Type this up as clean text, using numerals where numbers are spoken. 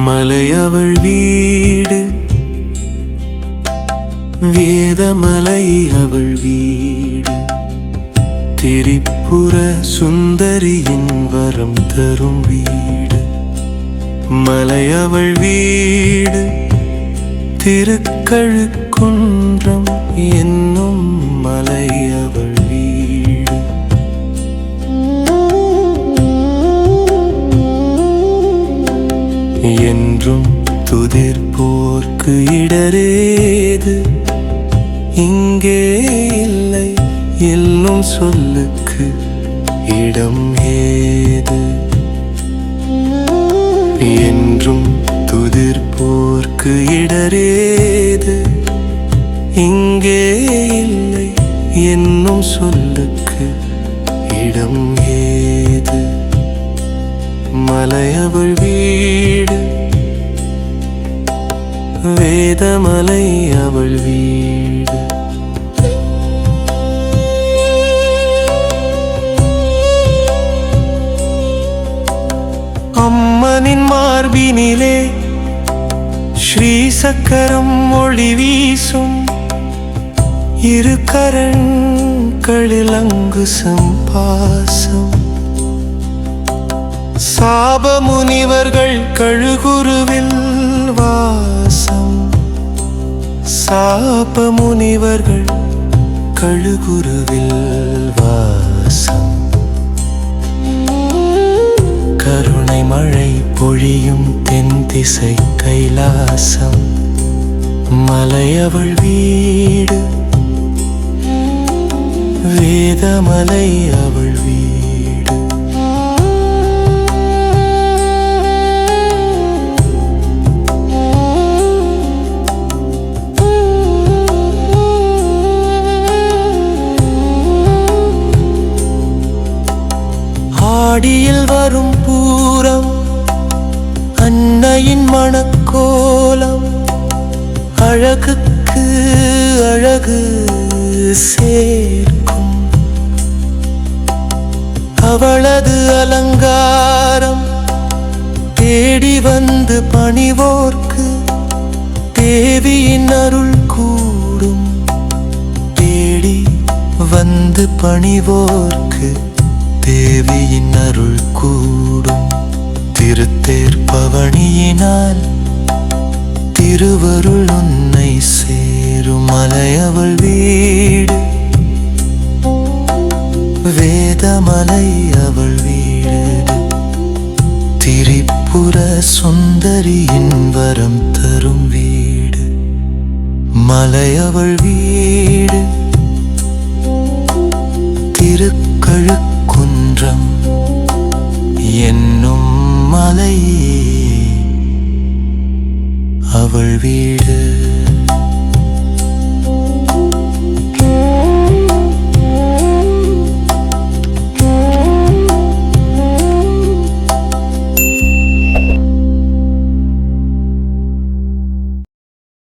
மலையவள் வீடு, வேதமலை அவள் வீடு, திரிபுர சுந்தரியின் வரம் தரும் வீடு. மலையவள் வீடு, திருக்கழுக்குன்றம் என்னும் மலையவள் வீடு. என்றும் துதிர்ப்போர்க்கு இடரேது இங்கே இல்லை, எல்லும் சொல்லுக்கு இடம் ஏது. என்றும் துதிர்ப்போர்க்கு இடரேது இங்கே இல்லை, என்னும் சொல்லுக்கு இடம் ஏது. மலையவள் வீடு, வேதமலை அவள் வீடு. அம்மனின் மார்பினிலே ஸ்ரீ சக்கரம் ஒளி வீசும், இரு கரங்களில் அங்குசம் பாசம். சாப முனிவர்கள் கழுகுருவில் வாசம், சாப முனிவர்கள் கழுகுருவில் வாசம். கருணை மழை பொழியும் தென் திசை கைலாசம். மலையவள் வீடு, வேதமலை அவள் வீடு. ஆடியில் வரும் பூரம், அன்னையின் மணக்கோலம், அழகுக்கு அழகு சேர்க்கும். அவளது அலங்காரம் தேடி வந்து பணிவோர்க்கு தேவியின் அருள் கூடும். தேடி வந்து பணிவோர்க்கு தேவியின் அருள் கூடும். திருத்தேர் பவனியினால் திருவருள் உன்னை சேரும். மலையவள் வீடு, வேதமலை அவள் வீடு, திரிபுர சுந்தரியின் வரம் தரும் வீடு. மலையவள் வீடு, திருக்கழுக்குன்றம் என்னும் மலை அவள் வீடு.